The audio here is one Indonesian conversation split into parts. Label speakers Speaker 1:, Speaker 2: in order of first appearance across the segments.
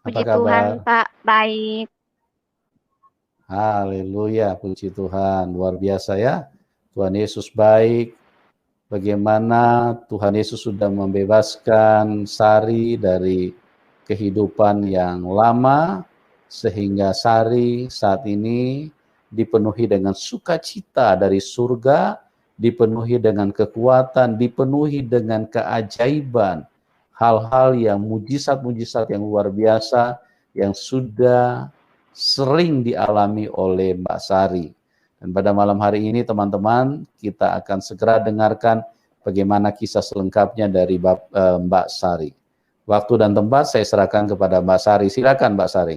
Speaker 1: Apa
Speaker 2: Puji Tuhan,
Speaker 1: kabar?
Speaker 2: Pak. Baik.
Speaker 1: Haleluya, puji Tuhan. Luar biasa ya. Tuhan Yesus baik. Bagaimana Tuhan Yesus sudah membebaskan Sari dari kehidupan yang lama, sehingga Sari saat ini dipenuhi dengan sukacita dari surga, dipenuhi dengan kekuatan, dipenuhi dengan keajaiban, hal-hal yang mujizat-mujizat yang luar biasa yang sudah sering dialami oleh Mbak Sari. Dan pada malam hari ini teman-teman, kita akan segera dengarkan bagaimana kisah selengkapnya dari Mbak Sari. Waktu dan tempat saya serahkan kepada Mbak Sari. Silakan Mbak Sari.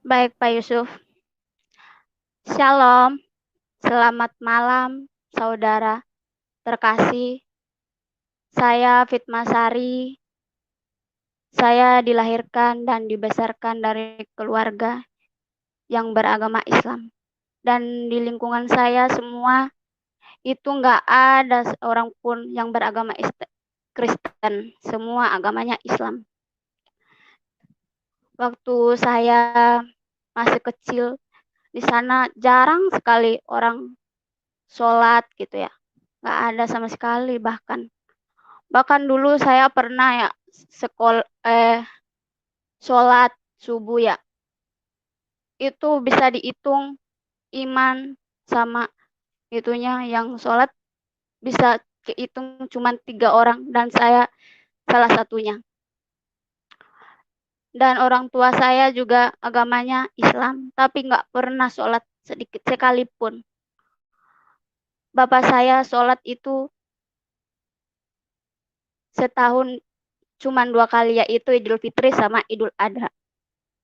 Speaker 2: Baik, Pak Yusuf. Shalom. Selamat malam, saudara terkasih. Saya Fitma Sari. Saya dilahirkan dan dibesarkan dari keluarga yang beragama Islam. Dan di lingkungan saya semua itu nggak ada seorang pun yang beragama Kristen. Semua agamanya Islam. Waktu saya masih kecil, di sana jarang sekali orang sholat gitu ya. Nggak ada sama sekali bahkan. Bahkan dulu saya pernah ya sholat subuh ya. Itu bisa dihitung iman sama itunya yang sholat bisa kehitung cuma 3 orang dan saya salah satunya. Dan orang tua saya juga agamanya Islam, tapi nggak pernah sholat sedikit sekalipun. Bapak saya sholat itu setahun cuma 2 kali, yaitu Idul Fitri sama Idul Adha.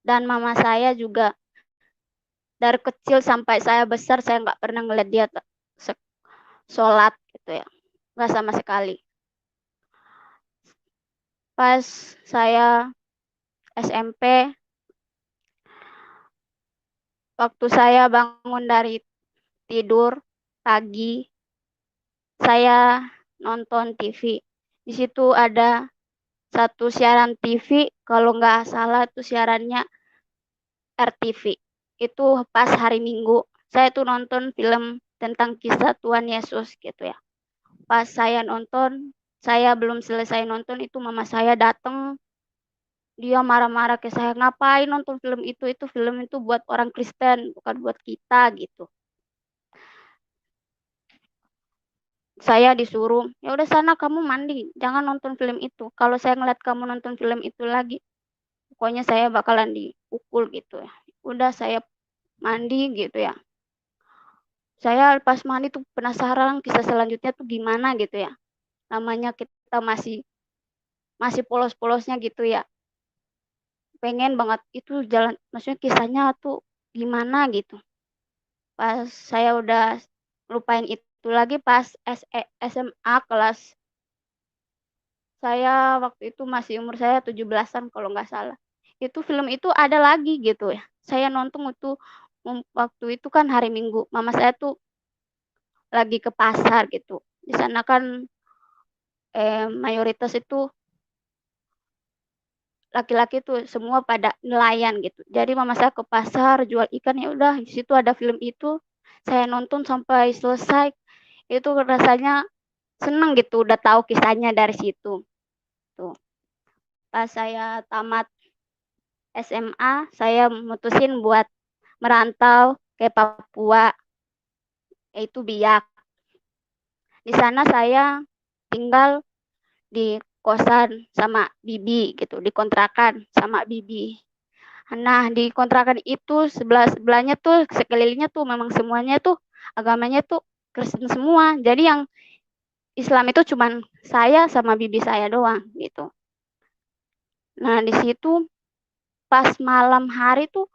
Speaker 2: Dan mama saya juga dari kecil sampai saya besar saya nggak pernah ngeliat dia sholat gitu ya, nggak sama sekali. Pas saya SMP, waktu saya bangun dari tidur pagi, saya nonton TV. Di situ ada satu siaran TV, kalau nggak salah itu siarannya RTV. Itu pas hari Minggu. Saya tuh nonton film tentang kisah Tuhan Yesus gitu ya. Pas saya nonton, saya belum selesai nonton itu mama saya datang. Dia marah-marah ke saya, ngapain nonton film itu film itu buat orang Kristen, bukan buat kita gitu. Saya disuruh, ya udah sana kamu mandi, jangan nonton film itu. Kalau saya ngeliat kamu nonton film itu lagi, pokoknya saya bakalan dipukul gitu ya. Udah saya mandi gitu ya. Saya pas mandi tuh penasaran kisah selanjutnya tuh gimana gitu ya. Namanya kita masih masih polos-polosnya gitu ya. Pengen banget itu jalan, maksudnya kisahnya tuh gimana gitu. Pas saya udah lupain itu lagi pas SMA kelas, saya waktu itu masih umur saya 17-an kalau nggak salah. Itu film itu ada lagi gitu ya. Saya nonton itu waktu itu kan hari Minggu. Mama saya tuh lagi ke pasar gitu. Di sana kan mayoritas itu laki-laki tuh semua pada nelayan gitu. Jadi mama saya ke pasar jual ikan, ya udah di situ ada film itu. Saya nonton sampai selesai. Itu rasanya seneng gitu, udah tahu kisahnya dari situ. Tuh. Pas saya tamat SMA, saya mutusin buat merantau ke Papua, yaitu Biak. Di sana saya tinggal di kosan sama bibi gitu, di kontrakan sama bibi. Nah, di kontrakan itu sebelah-sebelahnya tuh sekelilingnya tuh memang semuanya tuh agamanya tuh Kristen semua. Jadi yang Islam itu cuman saya sama bibi saya doang gitu. Nah, di situ pas malam hari tuh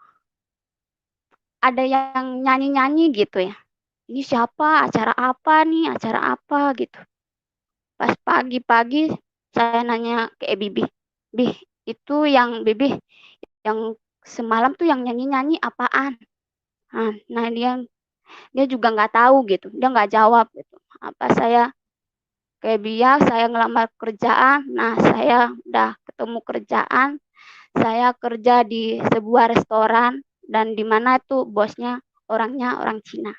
Speaker 2: ada yang nyanyi-nyanyi gitu ya. Ini siapa? Acara apa nih? Acara apa gitu. Pas pagi-pagi saya nanya ke bibi, "Bih, itu yang bibi yang semalam tuh yang nyanyi-nyanyi apaan?" Nah, dia dia juga nggak tahu gitu, dia nggak jawab gitu. Apa saya kayak biasa saya ngelamar kerjaan, nah saya udah ketemu kerjaan, saya kerja di sebuah restoran dan di mana tuh bosnya orangnya orang Cina.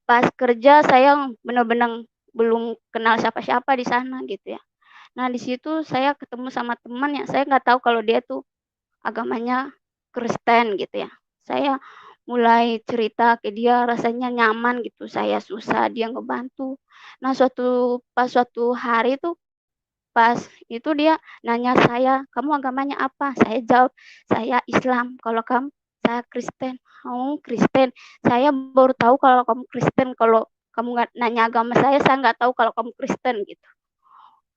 Speaker 2: Pas kerja saya benar-benar belum kenal siapa-siapa di sana gitu ya. Nah di situ saya ketemu sama teman yang saya nggak tahu kalau dia tuh agamanya Kristen gitu ya. Saya mulai cerita ke dia rasanya nyaman gitu, saya susah dia ngebantu. Nah pas suatu hari tuh pas itu dia nanya saya, "Kamu agamanya apa?" Saya jawab, "Saya Islam." "Kalau kamu?" "Saya Kristen." "Oh, Kristen. Saya baru tahu kalau kamu Kristen. Kalau kamu nggak nanya agama saya nggak tahu kalau kamu Kristen." Gitu.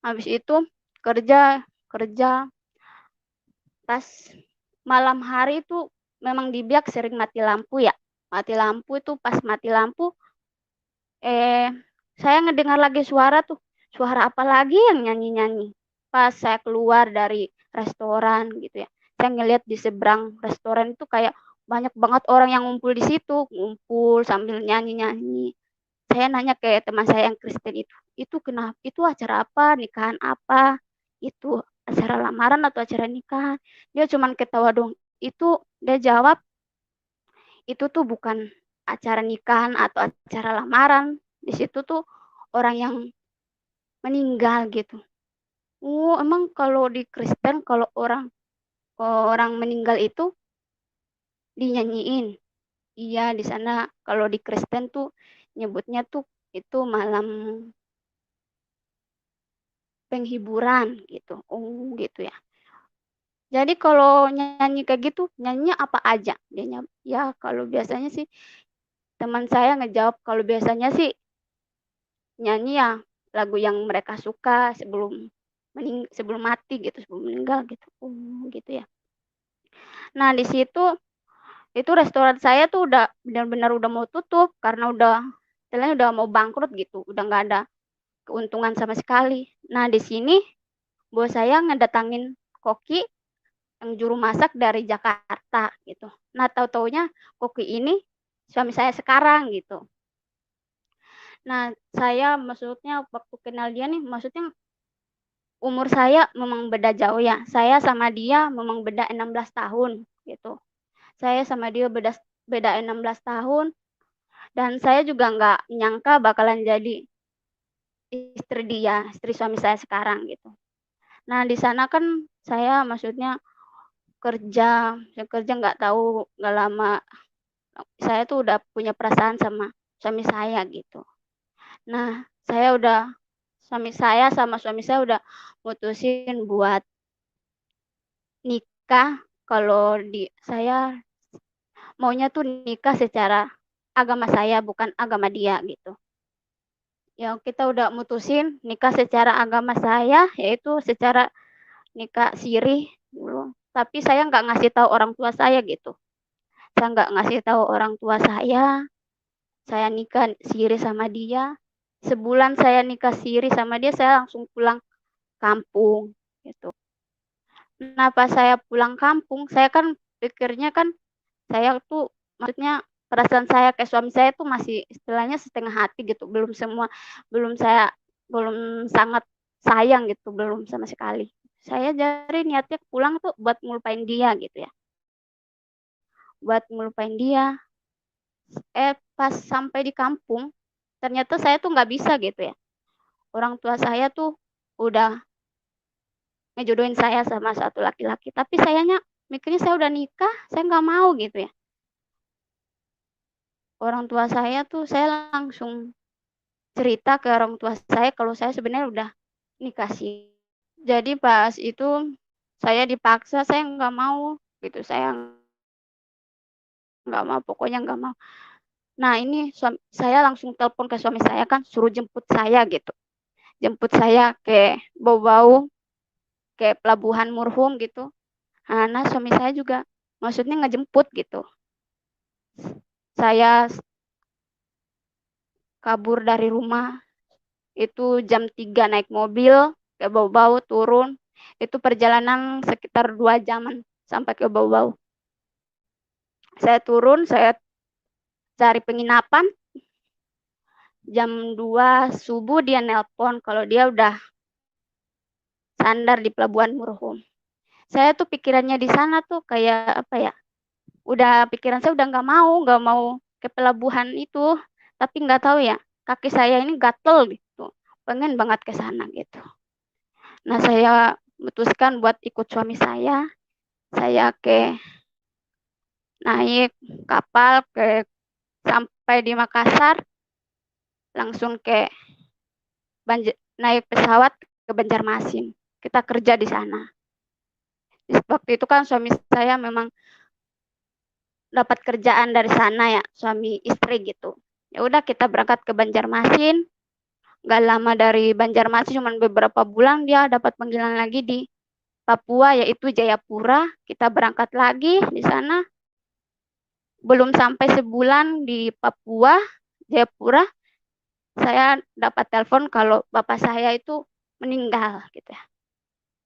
Speaker 2: Habis itu kerja, kerja, pas malam hari itu memang di Biak sering mati lampu ya. Mati lampu itu pas mati lampu, eh saya ngedengar lagi suara tuh. Suara apa lagi yang nyanyi-nyanyi. Pas saya keluar dari restoran gitu ya. Saya ngelihat di seberang restoran itu kayak banyak banget orang yang ngumpul di situ, ngumpul sambil nyanyi-nyanyi. Saya nanya ke teman saya yang Kristen itu kenapa? Itu acara apa? Nikahan apa? Itu acara lamaran atau acara nikahan? Dia cuman ketawa dong. Dia jawab, itu tuh bukan acara nikahan atau acara lamaran. Di situ tuh orang yang meninggal gitu. Oh, emang kalau di Kristen kalau orang meninggal itu dinyanyiin. Iya, di sana kalau di Kristen tuh nyebutnya tuh itu malam penghiburan gitu. Oh, gitu ya. Jadi kalau nyanyi kayak gitu, nyanyinya apa aja? Ya kalau biasanya sih teman saya ngejawab kalau biasanya sih nyanyi ya lagu yang mereka suka sebelum mati gitu, sebelum meninggal gitu. Oh, gitu ya. Nah, di situ itu restoran saya tuh udah benar-benar udah mau tutup karena istilahnya udah mau bangkrut gitu, udah nggak ada keuntungan sama sekali. Nah, di sini bos saya ngedatangin koki yang juru masak dari Jakarta gitu. Nah, tahu-taunya koki ini suami saya sekarang gitu. Nah, saya maksudnya waktu kenal dia nih, maksudnya umur saya memang beda jauh ya. Saya sama dia memang beda 16 tahun gitu. Saya sama dia beda 16 tahun dan saya juga nggak nyangka bakalan jadi istri suami saya sekarang gitu. Nah, di sana kan saya maksudnya saya kerja nggak tahu nggak lama saya tuh udah punya perasaan sama suami saya gitu. Nah, suami saya udah mutusin buat nikah. Kalau saya maunya tuh nikah secara agama saya bukan agama dia gitu. Ya kita udah mutusin nikah secara agama saya yaitu secara nikah siri dulu. Tapi saya nggak ngasih tahu orang tua saya gitu. Saya nggak ngasih tahu orang tua saya nikah siri sama dia. Sebulan saya nikah siri sama dia, saya langsung pulang kampung gitu. Nah, pas saya pulang kampung, saya kan pikirnya kan saya tuh maksudnya perasaan saya ke suami saya tuh masih istilahnya setengah hati gitu, belum saya belum sangat sayang gitu, belum sama sekali. Saya jadi niatnya pulang tuh buat ngelupain dia gitu ya. Buat ngelupain dia. Pas sampai di kampung, ternyata saya tuh nggak bisa gitu ya. Orang tua saya tuh udah ngejodohin saya sama satu laki-laki. Tapi sayanya mikirnya saya udah nikah, saya nggak mau gitu ya. Orang tua saya tuh saya langsung cerita ke orang tua saya kalau saya sebenarnya udah nikah sih. Jadi pas itu saya dipaksa, saya nggak mau gitu. Saya nggak mau, pokoknya nggak mau. Nah ini saya langsung telepon ke suami saya kan, suruh jemput saya gitu. Jemput saya ke Bau-Bau, ke Pelabuhan Murhum gitu. Nah suami saya juga maksudnya ngejemput gitu. Saya kabur dari rumah itu jam 3 naik mobil ke Bau-Bau turun. Itu perjalanan sekitar 2 jaman sampai ke Bau-Bau. Saya turun, saya cari penginapan. Jam 2 subuh dia nelpon kalau dia udah sandar di Pelabuhan Murhum. Saya tuh pikirannya di sana tuh kayak apa ya? Pikiran saya udah nggak mau ke pelabuhan itu. Tapi nggak tahu ya, kaki saya ini gatel gitu. Pengen banget ke sana gitu. Nah, saya memutuskan buat ikut suami saya. Saya naik kapal sampai di Makassar, langsung naik pesawat ke Banjarmasin. Kita kerja di sana. Waktu itu kan suami saya memang dapat kerjaan dari sana ya, suami istri gitu. Ya udah kita berangkat ke Banjarmasin. Gak lama dari Banjarmasin, cuma beberapa bulan dia dapat panggilan lagi di Papua, yaitu Jayapura. Kita berangkat lagi di sana. Belum sampai sebulan di Papua, Jayapura, saya dapat telepon kalau bapak saya itu meninggal gitu ya.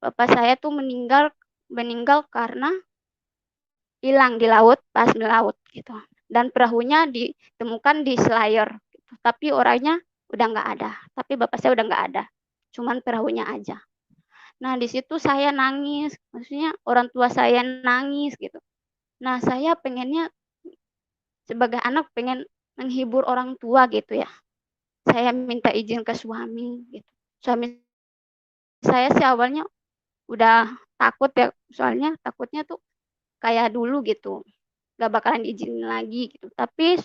Speaker 2: Bapak saya tuh meninggal karena hilang di laut pas melaut gitu. Dan perahunya ditemukan di Selayar gitu. Tapi orangnya udah nggak ada. Tapi bapak saya udah nggak ada. Cuman perahunya aja. Nah, di situ saya nangis. Maksudnya orang tua saya nangis gitu. Nah, saya pengennya sebagai anak pengen menghibur orang tua gitu ya. Saya minta izin ke suami gitu. Suami saya sih awalnya udah takut ya, soalnya takutnya tuh kayak dulu gitu, gak bakalan diizinin lagi gitu. Tapi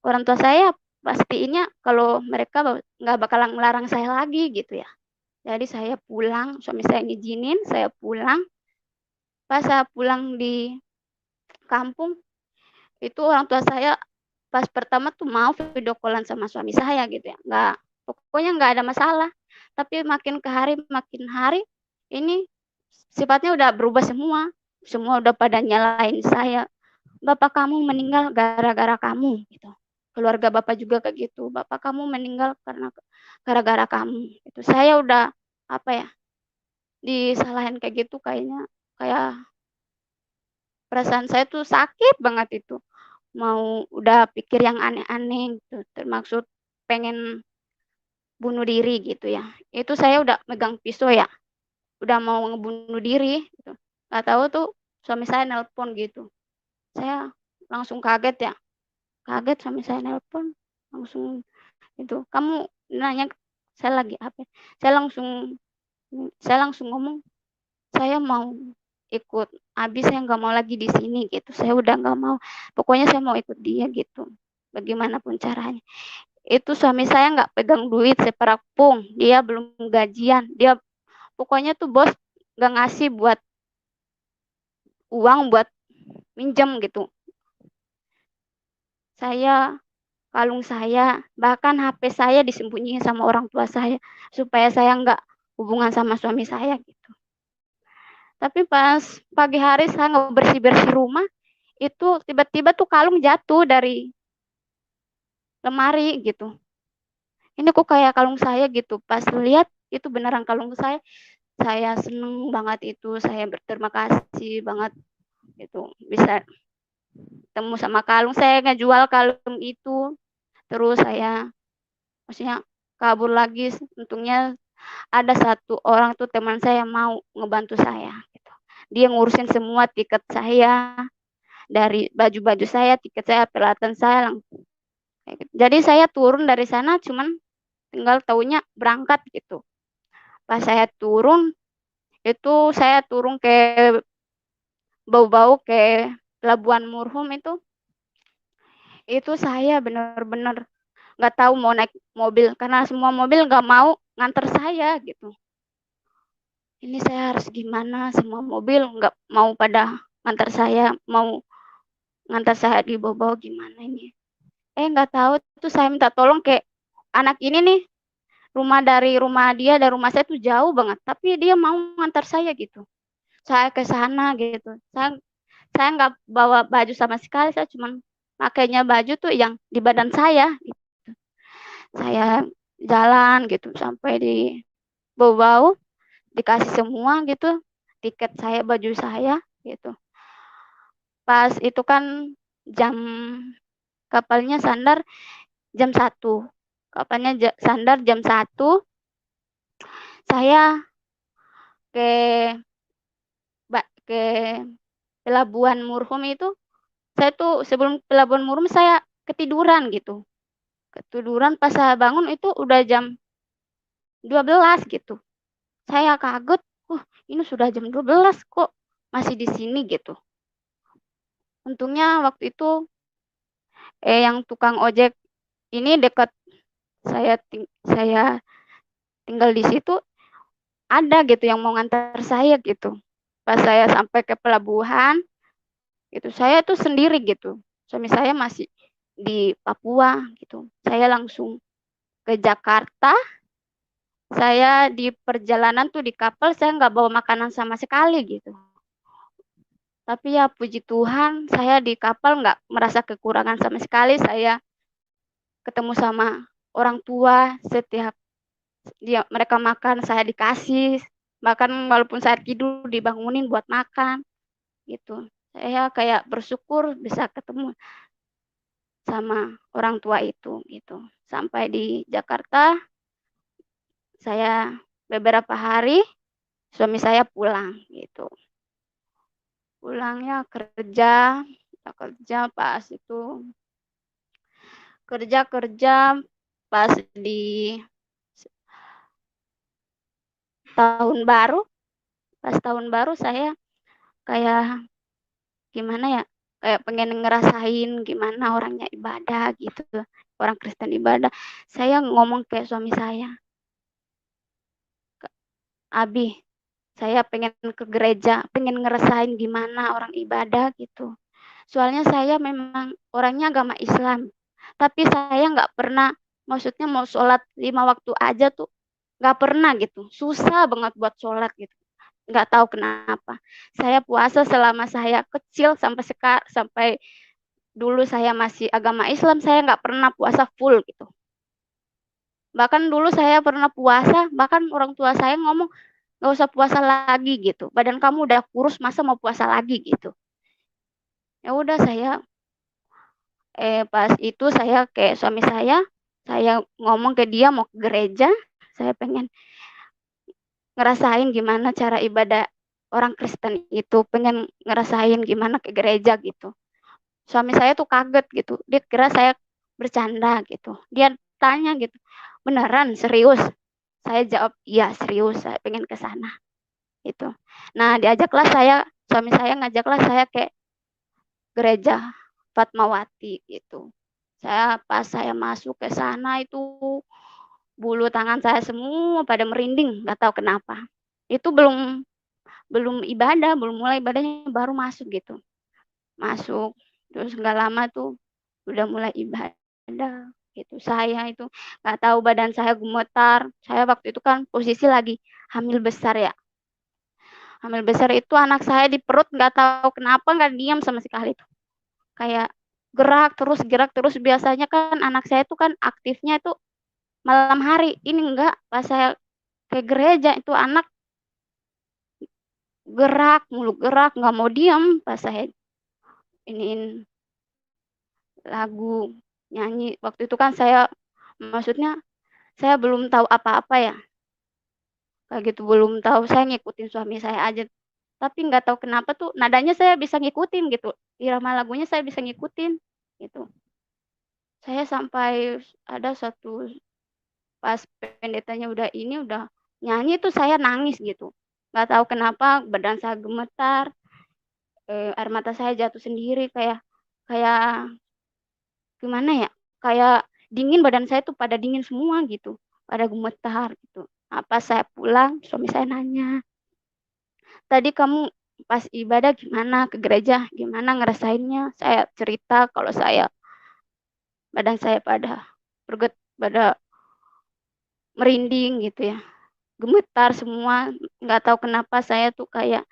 Speaker 2: orang tua saya pastinya kalau mereka gak bakalan melarang saya lagi gitu ya. Jadi saya pulang, suami saya ngizinin, saya pulang. Pas saya pulang di kampung, itu orang tua saya pas pertama tuh mau video callan sama suami saya gitu ya. Pokoknya nggak ada masalah. Tapi makin hari ini sifatnya udah berubah semua. Semua udah pada nyalain saya. Bapak kamu meninggal gara-gara kamu gitu. Keluarga bapak juga kayak gitu. Bapak kamu meninggal karena gara-gara kamu. Itu saya udah apa ya? Disalahin kayak gitu kayaknya kayak perasaan saya tuh sakit banget itu. Mau udah pikir yang aneh-aneh gitu. Termaksud pengen bunuh diri gitu ya. Itu saya udah megang pisau ya. Udah mau ngebunuh diri gitu. Gak tahu tuh suami saya nelpon gitu. Saya langsung kaget ya. Kaget suami saya nelpon. Langsung itu. Kamu nanya saya lagi apa? Saya langsung ngomong, saya mau ikut Abi, saya nggak mau lagi di sini gitu. Saya udah nggak mau. Pokoknya saya mau ikut dia gitu. Bagaimanapun caranya. Itu suami saya nggak pegang duit seperak pun. Dia belum gajian. Dia pokoknya tuh bos nggak ngasih buat uang buat minjem gitu. Kalung saya, bahkan HP saya disembunyiin sama orang tua saya supaya saya nggak hubungan sama suami saya gitu. Tapi pas pagi hari saya nggak bersih-bersih rumah, itu tiba-tiba tuh kalung jatuh dari lemari gitu. Ini kok kayak kalung saya gitu. Pas lihat itu beneran kalung saya seneng banget itu. Saya berterima kasih banget itu bisa temu sama kalung. Saya ngejual kalung itu. Terus saya maksudnya kabur lagi. Untungnya ada satu orang tuh teman saya mau ngebantu saya. Gitu. Dia ngurusin semua tiket saya, dari baju-baju saya, tiket saya, peralatan saya langsung. Jadi saya turun dari sana cuman tinggal taunya berangkat gitu. Pas saya turun, itu saya turun bau-bau ke Pelabuhan Murhum itu saya benar-benar nggak tahu mau naik mobil karena semua mobil nggak mau nganter saya gitu. Ini saya harus gimana? Semua mobil nggak mau pada nganter saya, mau ngantar saya di bawah gimana ini? Nggak tahu tuh saya minta tolong ke anak ini nih, dari rumah dia dan rumah saya tuh jauh banget, tapi dia mau ngantar saya gitu. Saya ke sana gitu. Saya nggak bawa baju sama sekali, saya cuma makainya baju tuh yang di badan saya. Gitu. Saya jalan gitu sampai di bawah dikasih semua gitu, tiket saya, baju saya gitu. Pas itu kan jam kapalnya sandar jam 1. Kapalnya sandar jam 1. Saya ke ke Pelabuhan Murum itu, saya tuh sebelum Pelabuhan Murum saya ketiduran gitu. Ketiduran pas saya bangun itu udah jam 12 gitu. Saya kaget, ini sudah jam 12 kok masih di sini gitu. Untungnya waktu itu yang tukang ojek ini dekat saya tinggal di situ, ada gitu yang mau ngantar saya gitu. Pas saya sampai ke pelabuhan, itu saya tuh sendiri gitu. Suami saya masih di Papua gitu. Saya langsung ke Jakarta. Saya di perjalanan tuh di kapal saya nggak bawa makanan sama sekali gitu. Tapi ya puji Tuhan, saya di kapal nggak merasa kekurangan sama sekali. Saya ketemu sama orang tua, setiap mereka makan saya dikasih, bahkan walaupun saya tidur dibangunin buat makan gitu. Saya kayak bersyukur bisa ketemu sama orang tua itu gitu. Sampai di Jakarta, saya beberapa hari suami saya pulang gitu. Pulangnya kerja pas itu kerja pas di tahun baru. Pas tahun baru saya kayak gimana ya, kayak pengen ngerasain gimana orangnya ibadah gitu, orang Kristen ibadah. Saya ngomong ke suami saya, Abi, saya pengen ke gereja, pengen ngerasain gimana orang ibadah gitu. Soalnya saya memang orangnya agama Islam, tapi saya nggak pernah, maksudnya mau sholat 5 waktu aja tuh nggak pernah gitu. Susah banget buat sholat gitu. Nggak tahu kenapa. Saya puasa selama saya kecil sampai dulu saya masih agama Islam, saya nggak pernah puasa full gitu. Bahkan dulu saya pernah puasa, bahkan orang tua saya ngomong, nggak usah puasa lagi gitu. Badan kamu udah kurus, masa mau puasa lagi gitu. Ya udah saya, pas itu saya kayak suami saya ngomong ke dia mau ke gereja, saya pengen ngerasain gimana cara ibadah orang Kristen itu, pengen ngerasain gimana ke gereja gitu. Suami saya tuh kaget gitu, dia kira saya bercanda gitu. Dia tanya gitu, beneran serius? Saya jawab, iya serius, saya pengen ke sana gitu. Nah suami saya ngajaklah saya ke gereja Fatmawati gitu. Pas saya masuk ke sana itu bulu tangan saya semua pada merinding, nggak tahu kenapa. Itu belum belum ibadah, belum mulai ibadahnya, baru masuk gitu. Masuk, terus nggak lama tuh udah mulai ibadah gitu. Saya itu nggak tahu badan saya gemetar. Saya waktu itu kan posisi lagi hamil besar ya. Hamil besar itu anak saya di perut nggak tahu kenapa nggak diam sama sekali tuh. Kayak gerak terus. Biasanya kan anak saya itu kan aktifnya itu malam hari. Ini enggak, pas saya ke gereja itu anak gerak mulu, gerak nggak mau diam. Pas saya iniin lagu, nyanyi. Waktu itu kan maksudnya saya belum tahu apa-apa ya. Kayak gitu belum tahu, saya ngikutin suami saya aja. Tapi nggak tahu kenapa tuh nadanya saya bisa ngikutin gitu. Irama lagunya saya bisa ngikutin gitu. Saya sampai ada satu pas pendetanya udah nyanyi tuh saya nangis gitu. Nggak tahu kenapa badan saya gemetar, air mata saya jatuh sendiri kayak kayak gimana ya? Kayak dingin, badan saya tuh pada dingin semua gitu. Pada gemetar gitu. Apa saya pulang, suami saya nanya, "Tadi kamu pas ibadah gimana? Ke gereja gimana ngerasainnya?" Saya cerita kalau badan saya pada merinding gitu ya. Gemetar semua, nggak tahu kenapa saya tuh kayak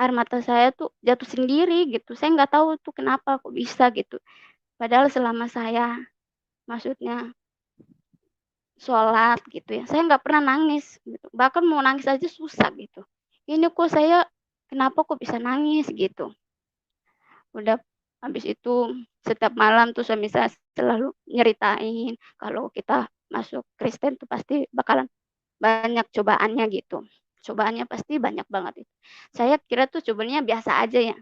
Speaker 2: air mata saya tuh jatuh sendiri gitu. Saya nggak tahu tuh kenapa kok bisa gitu. Padahal selama saya maksudnya sholat gitu ya, saya nggak pernah nangis gitu. Bahkan mau nangis aja susah gitu. Ini kok saya kenapa kok bisa nangis gitu. Udah habis itu setiap malam tuh suami saya selalu nyeritain kalau kita masuk Kristen tuh pasti bakalan banyak cobaannya gitu. cobaannya pasti banyak banget itu. Saya kira tuh cobaannya biasa aja ya,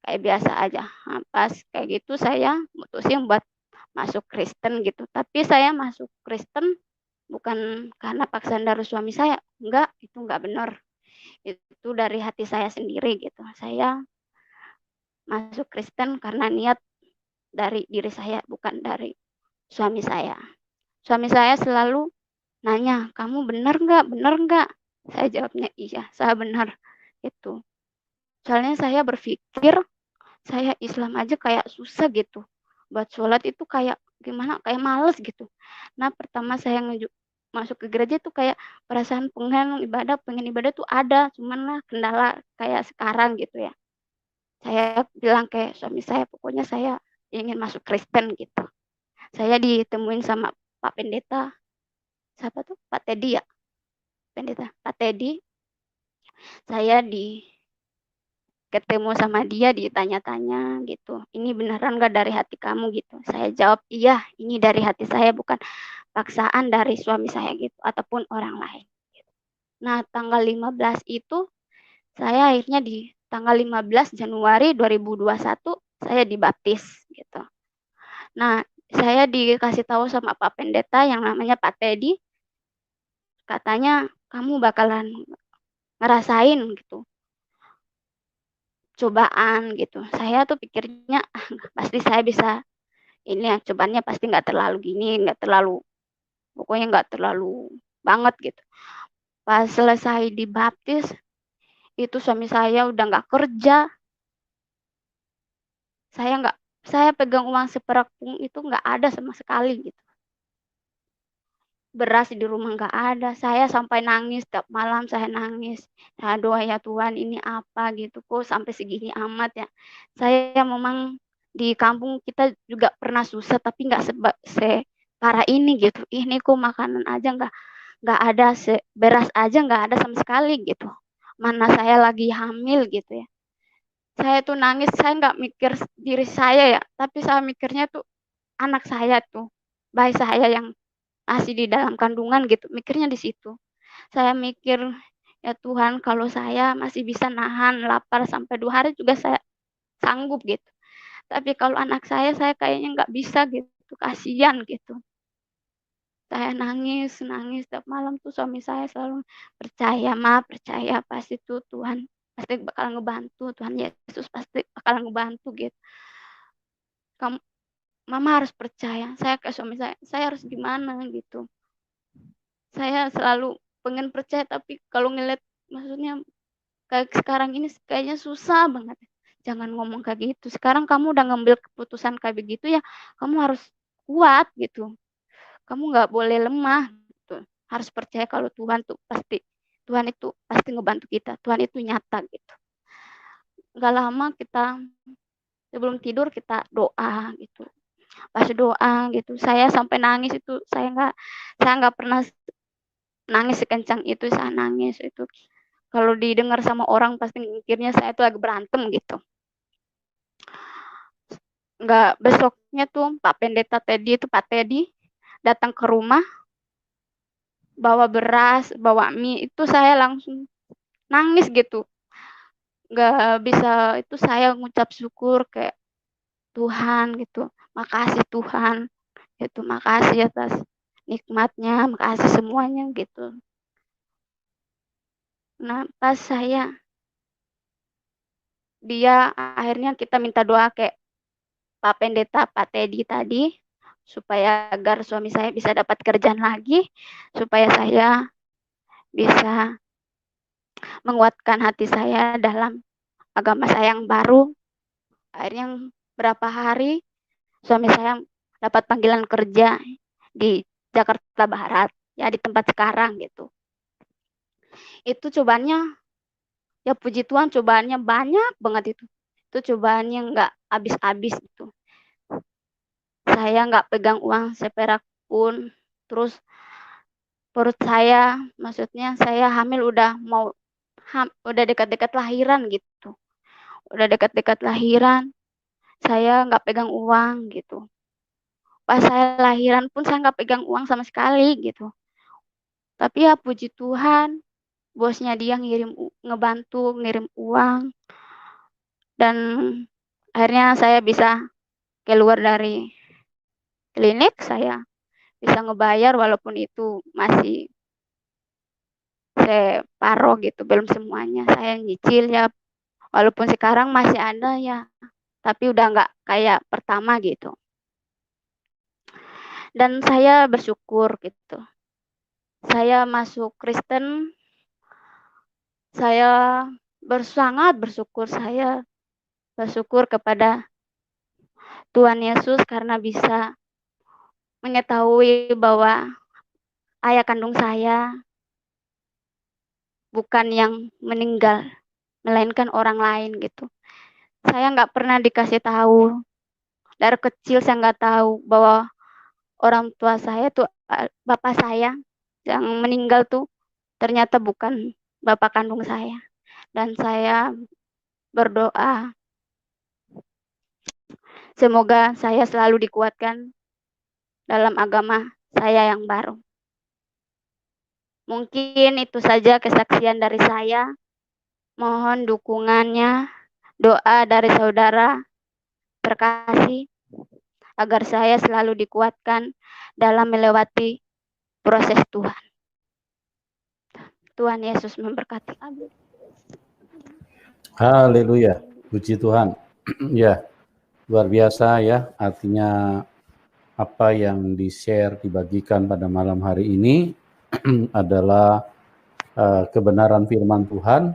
Speaker 2: kayak biasa aja. Nah, pas kayak gitu saya mutusin buat masuk Kristen gitu. Tapi saya masuk Kristen bukan karena paksaan dari suami saya, enggak, itu enggak benar. Itu dari hati saya sendiri gitu. Saya masuk Kristen karena niat dari diri saya, bukan dari suami saya. Suami saya selalu nanya, kamu benar nggak? Benar nggak? Saya jawabnya iya, saya benar. Itu. Soalnya saya berpikir saya Islam aja kayak susah gitu. Buat sholat itu kayak gimana? Kayak males gitu. Nah, pertama saya masuk ke gereja tuh kayak perasaan pengen ibadah tuh ada, cuman lah kendala kayak sekarang gitu ya. Saya bilang kayak suami saya, pokoknya saya ingin masuk Kristen gitu. Saya ditemuin sama Pak Pendeta, siapa tuh? Pak Teddy ya, Pendeta. Pak Teddy, saya ketemu sama dia, ditanya-tanya gitu. Ini beneran gak dari hati kamu gitu? Saya jawab, iya, ini dari hati saya, bukan paksaan dari suami saya gitu, ataupun orang lain. Nah, tanggal 15 itu, saya akhirnya di tanggal 15 Januari 2021, saya dibaptis gitu. Nah, saya dikasih tahu sama Pak Pendeta yang namanya Pak Teddy, katanya kamu bakalan ngerasain gitu cobaan gitu. Saya tuh pikirnya pasti saya bisa ini ya, cobaannya pasti nggak terlalu gini, nggak terlalu, pokoknya nggak terlalu banget gitu. Pas selesai dibaptis itu suami saya udah nggak kerja, saya pegang uang seperak pun itu nggak ada sama sekali gitu. Beras di rumah nggak ada, saya sampai nangis tiap malam, saya nangis. Saya doa, ya Tuhan ini apa gitu, kok sampai segini amat ya. Saya memang di kampung kita juga pernah susah, tapi nggak separah ini gitu. Ini kok makanan aja nggak ada, beras aja nggak ada sama sekali gitu. Mana saya lagi hamil gitu ya. Saya tuh nangis, saya nggak mikir diri saya ya, tapi saya mikirnya tuh anak saya tuh, bayi saya yang masih di dalam kandungan gitu, mikirnya di situ. Saya mikir, ya Tuhan kalau saya masih bisa nahan lapar sampai 2 hari juga saya sanggup gitu. Tapi kalau anak saya kayaknya nggak bisa gitu, kasihan gitu. Saya nangis, nangis tiap malam tuh suami saya selalu percaya, Ma, percaya pasti tuh Tuhan pasti bakal ngebantu, Tuhan Yesus pasti bakal ngebantu gitu. Kamu, Mama harus percaya. Saya ke suami saya harus gimana gitu. Saya selalu pengen percaya, tapi kalau ngeliat maksudnya kayak sekarang ini kayaknya susah banget. Jangan ngomong kayak gitu. Sekarang kamu udah ngambil keputusan kayak begitu ya, kamu harus kuat gitu. Kamu nggak boleh lemah gitu. Harus percaya kalau Tuhan itu pasti ngebantu kita. Tuhan itu nyata gitu. Nggak lama kita sebelum tidur kita doa gitu. Pas doa gitu, saya sampai nangis itu, saya nggak pernah nangis sekencang itu, saya nangis itu. Kalau didengar sama orang pasti mikirnya saya tuh lagi berantem gitu. Nggak, besoknya tuh Pak Pendeta Teddy itu, Pak Teddy datang ke rumah, bawa beras, bawa mie, itu saya langsung nangis gitu. Nggak bisa, itu saya ngucap syukur kayak Tuhan gitu. Makasih Tuhan, itu makasih atas nikmatnya, makasih semuanya gitu. Nah, pas akhirnya kita minta doa kayak Pak Pendeta, Pak Teddy tadi, supaya agar suami saya bisa dapat kerjaan lagi, supaya saya bisa menguatkan hati saya dalam agama saya yang baru. Akhirnya berapa hari suami saya dapat panggilan kerja di Jakarta Barat, ya di tempat sekarang gitu. Itu cobaannya, ya puji Tuhan cobaannya banyak banget itu. Itu cobaannya nggak habis-habis itu. Saya nggak pegang uang seperak pun. Terus perut saya, maksudnya saya hamil udah dekat-dekat lahiran gitu. Udah dekat-dekat lahiran, saya nggak pegang uang gitu. Pas saya lahiran pun saya nggak pegang uang sama sekali gitu. Tapi ya puji Tuhan, bosnya dia ngebantu ngirim uang, dan akhirnya saya bisa keluar dari klinik, saya bisa ngebayar walaupun itu masih separuh gitu, belum semuanya. Saya nyicil ya, walaupun sekarang masih ada ya, tapi udah nggak kayak pertama gitu. Dan saya bersyukur gitu. Saya masuk Kristen, saya sangat bersyukur. Saya bersyukur kepada Tuhan Yesus karena bisa mengetahui bahwa ayah kandung saya bukan yang meninggal, melainkan orang lain gitu. Saya nggak pernah dikasih tahu. Dari kecil saya nggak tahu bahwa orang tua saya tuh, bapak saya yang meninggal tuh ternyata bukan bapak kandung saya. Dan saya berdoa semoga saya selalu dikuatkan dalam agama saya yang baru. Mungkin itu saja kesaksian dari saya. Mohon dukungannya, doa dari saudara terkasih agar saya selalu dikuatkan dalam melewati proses Tuhan. Tuhan Yesus memberkati.
Speaker 1: Haleluya, puji Tuhan. Ya, luar biasa ya, artinya apa yang di-share, dibagikan pada malam hari ini adalah kebenaran firman Tuhan,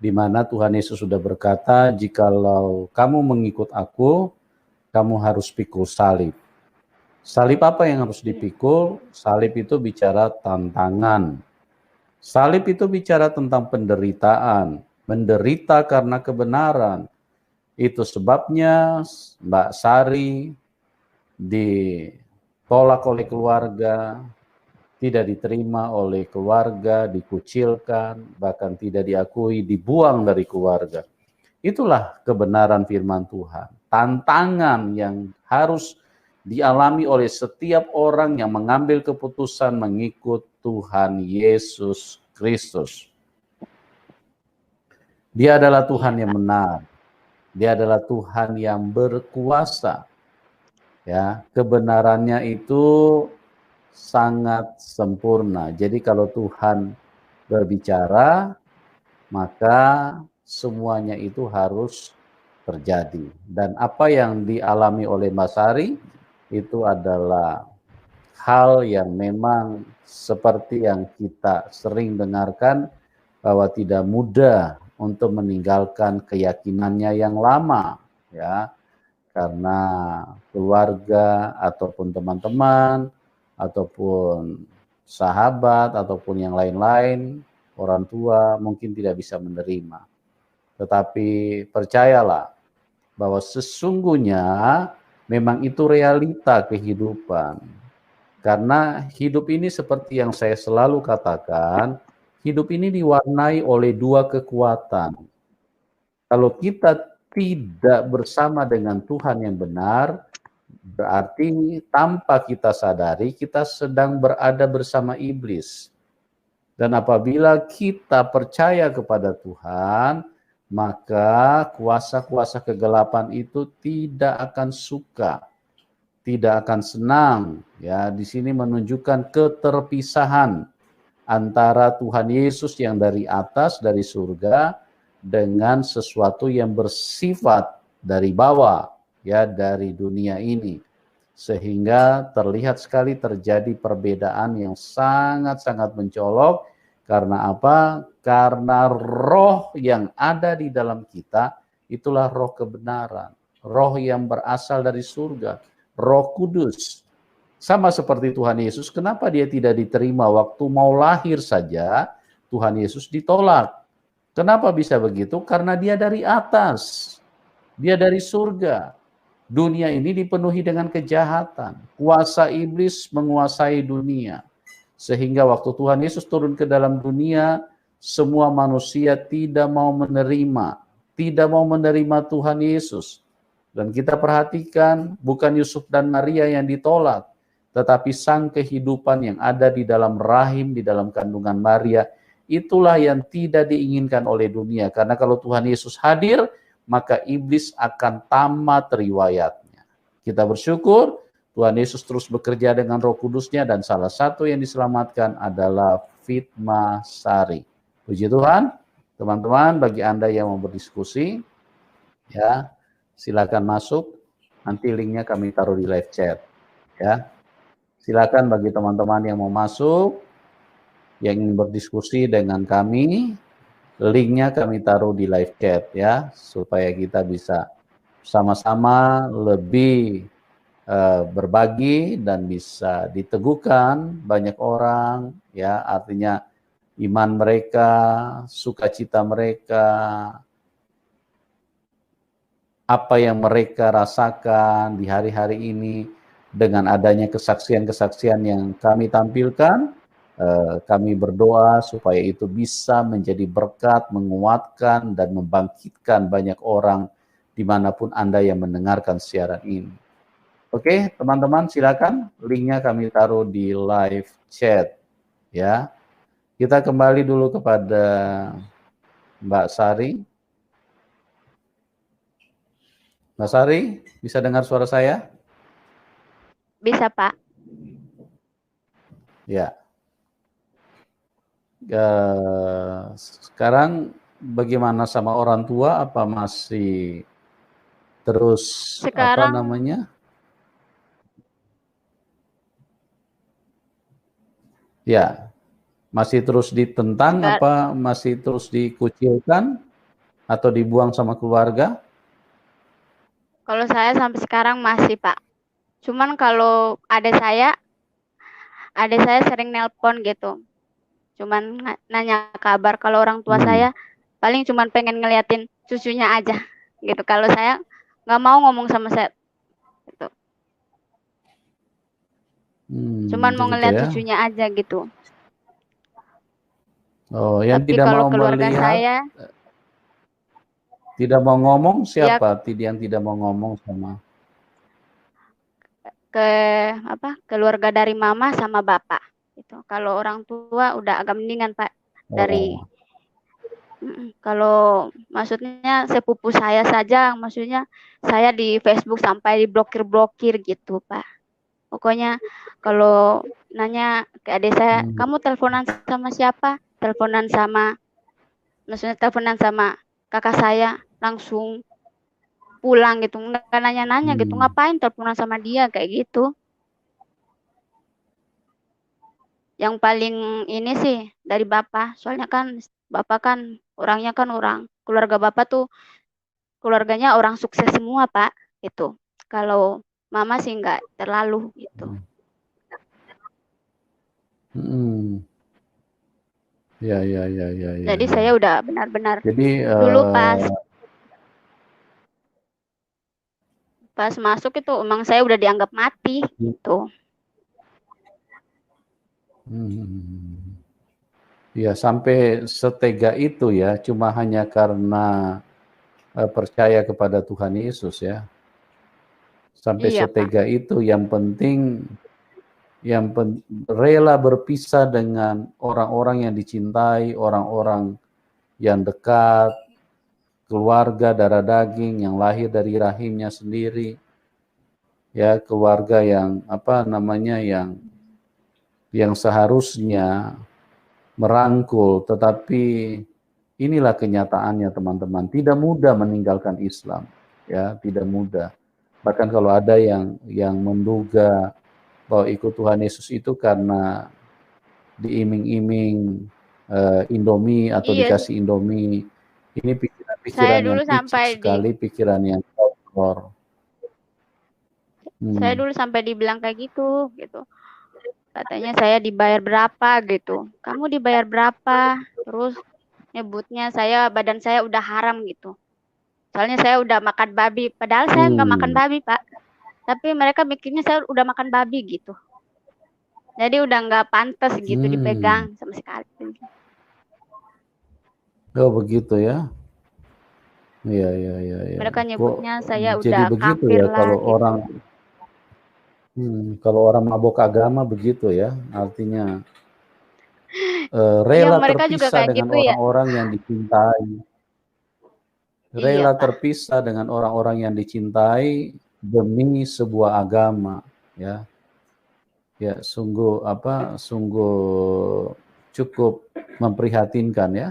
Speaker 1: di mana Tuhan Yesus sudah berkata, jikalau kamu mengikut aku, kamu harus pikul salib. Salib apa yang harus dipikul? Salib itu bicara tantangan. Salib itu bicara tentang penderitaan, menderita karena kebenaran. Itu sebabnya Mbak Sari ditolak oleh keluarga, tidak diterima oleh keluarga, dikucilkan, bahkan tidak diakui, dibuang dari keluarga. Itulah kebenaran firman Tuhan. Tantangan yang harus dialami oleh setiap orang yang mengambil keputusan mengikut Tuhan Yesus Kristus. Dia adalah Tuhan yang benar. Dia adalah Tuhan yang berkuasa. Ya, kebenarannya itu sangat sempurna. Jadi kalau Tuhan berbicara, maka semuanya itu harus terjadi. Dan apa yang dialami oleh Mas Ari itu adalah hal yang memang seperti yang kita sering dengarkan, bahwa tidak mudah untuk meninggalkan keyakinannya yang lama, ya, karena keluarga ataupun teman-teman ataupun sahabat ataupun yang lain-lain, orang tua mungkin tidak bisa menerima. Tetapi percayalah bahwa sesungguhnya memang itu realita kehidupan. Karena hidup ini seperti yang saya selalu katakan, hidup ini diwarnai oleh dua kekuatan. Kalau kita tidak bersama dengan Tuhan yang benar, berarti tanpa kita sadari kita sedang berada bersama iblis. Dan apabila kita percaya kepada Tuhan, maka kuasa-kuasa kegelapan itu tidak akan suka, tidak akan senang. Ya, di sini menunjukkan keterpisahan antara Tuhan Yesus yang dari atas, dari surga, dengan sesuatu yang bersifat dari bawah, ya, dari dunia ini. Sehingga terlihat sekali terjadi perbedaan yang sangat-sangat mencolok. Karena apa? Karena roh yang ada di dalam kita, itulah roh kebenaran. Roh yang berasal dari surga, Roh Kudus. Sama seperti Tuhan Yesus, kenapa dia tidak diterima waktu mau lahir saja, Tuhan Yesus ditolak. Kenapa bisa begitu? Karena dia dari atas, dia dari surga. Dunia ini dipenuhi dengan kejahatan. Kuasa iblis menguasai dunia. Sehingga waktu Tuhan Yesus turun ke dalam dunia, semua manusia tidak mau menerima. Tidak mau menerima Tuhan Yesus. Dan kita perhatikan, bukan Yusuf dan Maria yang ditolak, tetapi sang kehidupan yang ada di dalam rahim, di dalam kandungan Maria, itulah yang tidak diinginkan oleh dunia. Karena kalau Tuhan Yesus hadir, maka iblis akan tamat riwayatnya. Kita bersyukur Tuhan Yesus terus bekerja dengan Roh Kudusnya, dan salah satu yang diselamatkan adalah Fitma Sari. Puji Tuhan, teman-teman, bagi Anda yang mau berdiskusi, ya, silakan masuk. Nanti linknya kami taruh di live chat. Ya, silakan bagi teman-teman yang mau masuk, yang ingin berdiskusi dengan kami, linknya kami taruh di live chat ya, supaya kita bisa sama-sama lebih berbagi dan bisa diteguhkan banyak orang ya, artinya iman mereka, sukacita mereka, apa yang mereka rasakan di hari-hari ini dengan adanya kesaksian-kesaksian yang kami tampilkan. Kami berdoa supaya itu bisa menjadi berkat, menguatkan, dan membangkitkan banyak orang dimanapun Anda yang mendengarkan siaran ini. Oke, teman-teman, silakan, linknya kami taruh di live chat. Ya, kita kembali dulu kepada Mbak Sari. Mbak Sari, bisa dengar suara saya?
Speaker 2: Bisa, Pak.
Speaker 1: Ya. Sekarang bagaimana sama orang tua? Apa masih terus
Speaker 2: Sekarang,
Speaker 1: apa namanya? Ya, masih terus ditentang apa masih terus dikucilkan atau dibuang sama keluarga?
Speaker 2: kalau saya sampai sekarang masih, Pak. Cuman kalau adik saya sering nelpon gitu. Cuman nanya kabar. Kalau orang tua saya paling cuman pengen ngeliatin cucunya aja gitu. Kalau saya nggak mau ngomong sama saya gitu. Cuman mau ngeliat
Speaker 1: ya?
Speaker 2: cucunya aja gitu.
Speaker 1: Oh, yang
Speaker 2: Tapi
Speaker 1: tidak
Speaker 2: kalau
Speaker 1: mau
Speaker 2: keluarga
Speaker 1: melihat,
Speaker 2: saya
Speaker 1: tidak mau ngomong
Speaker 2: ya
Speaker 1: siapa? Yang tidak mau ngomong sama?
Speaker 2: keluarga dari mama sama bapak gitu. Kalau orang tua udah agak mendingan, Pak. Dari kalau maksudnya sepupu saya saja, maksudnya saya di Facebook sampai diblokir-blokir gitu, Pak. Pokoknya kalau nanya ke adik saya, kamu teleponan sama siapa? Maksudnya teleponan sama kakak saya, langsung pulang gitu. Nggak nanya-nanya gitu, ngapain teleponan sama dia kayak gitu. Yang paling ini sih dari bapak, soalnya kan bapak kan orangnya kan keluarga bapak tuh keluarganya orang sukses semua, Pak, itu. Kalau mama sih nggak terlalu gitu.
Speaker 1: Ya.
Speaker 2: Jadi saya udah benar-benar
Speaker 1: Jadi
Speaker 2: dulu pas masuk itu emang saya udah dianggap mati gitu.
Speaker 1: Ya, sampai setega itu ya, cuma hanya karena percaya kepada Tuhan Yesus ya. Sampai
Speaker 2: Iya, Pak.
Speaker 1: setega itu, yang penting rela berpisah dengan orang-orang yang dicintai, orang-orang yang dekat, keluarga darah daging yang lahir dari rahimnya sendiri. Ya, keluarga yang yang seharusnya merangkul, tetapi inilah kenyataannya, teman-teman. Tidak mudah meninggalkan Islam, ya, tidak mudah. Bahkan kalau ada yang menduga bahwa ikut Tuhan Yesus itu karena diiming-iming Indomie atau dikasih Indomie, ini pikiran-pikiran yang picik sekali, pikiran yang kotor.
Speaker 2: Saya dulu sampai dibilang kayak gitu. Katanya saya dibayar berapa gitu. Kamu dibayar berapa? Terus nyebutnya badan saya udah haram gitu. Soalnya saya udah makan babi. Padahal saya nggak makan babi, Pak. Tapi mereka mikirnya saya udah makan babi gitu. Jadi udah nggak pantas gitu dipegang sama sekali.
Speaker 1: Oh begitu ya? Iya.
Speaker 2: Mereka nyebutnya saya
Speaker 1: jadi
Speaker 2: udah
Speaker 1: begitu
Speaker 2: kafir
Speaker 1: ya
Speaker 2: lah
Speaker 1: kalau
Speaker 2: gitu.
Speaker 1: kalau orang mabok agama begitu ya, artinya
Speaker 2: Iya,
Speaker 1: rela
Speaker 2: mereka juga
Speaker 1: terpisah
Speaker 2: kayak
Speaker 1: dengan
Speaker 2: gitu ya.
Speaker 1: orang-orang yang dicintai,
Speaker 2: Iya,
Speaker 1: rela
Speaker 2: Pak.
Speaker 1: terpisah dengan orang-orang yang dicintai demi sebuah agama, ya. Ya, sungguh sungguh cukup memprihatinkan ya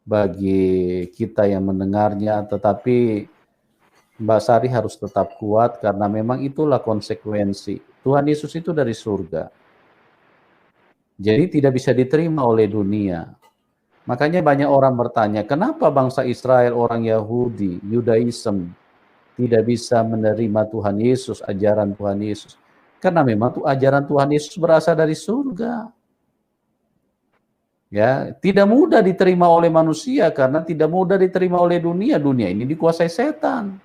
Speaker 1: bagi kita yang mendengarnya, tetapi Mbak Sari harus tetap kuat karena memang itulah konsekuensi. Tuhan Yesus itu dari surga. Jadi tidak bisa diterima oleh dunia. Makanya banyak orang bertanya, kenapa bangsa Israel, orang Yahudi, Yudaism, tidak bisa menerima Tuhan Yesus, ajaran Tuhan Yesus? Karena memang tuh ajaran Tuhan Yesus berasal dari surga. Ya, tidak mudah diterima oleh manusia karena tidak mudah diterima oleh dunia. Dunia ini dikuasai setan.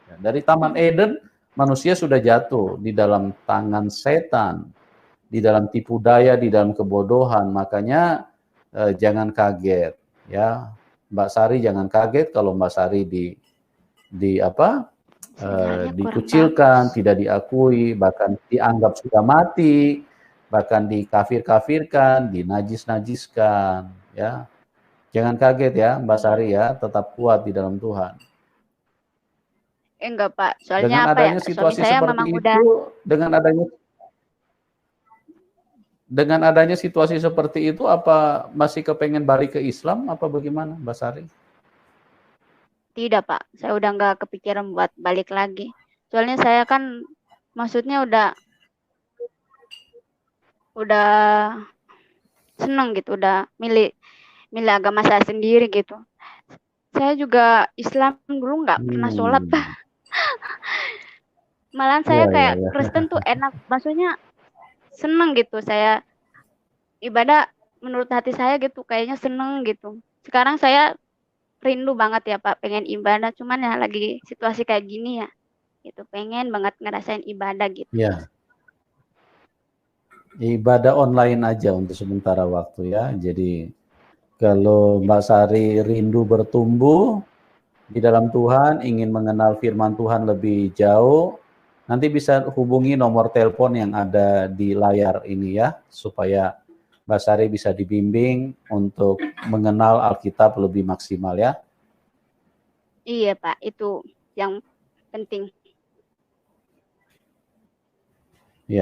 Speaker 1: Ya, dari Taman Eden, manusia sudah jatuh di dalam tangan setan, di dalam tipu daya, di dalam kebodohan. Makanya jangan kaget, ya, Mbak Sari jangan kaget kalau Mbak Sari
Speaker 2: Sinyalnya kurang
Speaker 1: dikucilkan,
Speaker 2: bagus.
Speaker 1: tidak diakui, bahkan dianggap sudah mati, bahkan dikafir-kafirkan, dinajis-najiskan, ya. Jangan kaget ya, Mbak
Speaker 2: Iya.
Speaker 1: Sari ya, tetap kuat di dalam Tuhan.
Speaker 2: Enggak, Pak. Soalnya
Speaker 1: Dengan
Speaker 2: apa ya?
Speaker 1: adanya
Speaker 2: Suami
Speaker 1: situasi
Speaker 2: saya memang
Speaker 1: seperti
Speaker 2: udah
Speaker 1: itu, dengan adanya situasi seperti itu, apa masih kepengen balik ke Islam, apa bagaimana, Mbak Sari?
Speaker 2: tidak, Pak. Saya udah nggak kepikiran buat balik lagi. Soalnya saya kan maksudnya udah seneng gitu, udah milih milih agama saya sendiri gitu. Saya juga Islam dulu nggak pernah sholat, Pak.
Speaker 1: Hmm,
Speaker 2: Malahan saya
Speaker 1: ya, ya,
Speaker 2: kayak
Speaker 1: ya.
Speaker 2: Kristen tuh enak, maksudnya seneng gitu. Saya ibadah menurut hati saya gitu, kayaknya seneng gitu. Sekarang saya rindu banget ya Pak, pengen ibadah. Cuman ya lagi situasi kayak gini ya, gitu. Pengen banget ngerasain ibadah gitu.
Speaker 1: Ya, ibadah online aja untuk sementara waktu ya. Jadi kalau Mbak Sari rindu bertumbuh di dalam Tuhan, ingin mengenal firman Tuhan lebih jauh, nanti bisa hubungi nomor telepon yang ada di layar ini ya, supaya Mbak Sari bisa dibimbing untuk mengenal Alkitab lebih maksimal ya.
Speaker 2: Iya Pak, itu yang penting.
Speaker 1: Ya.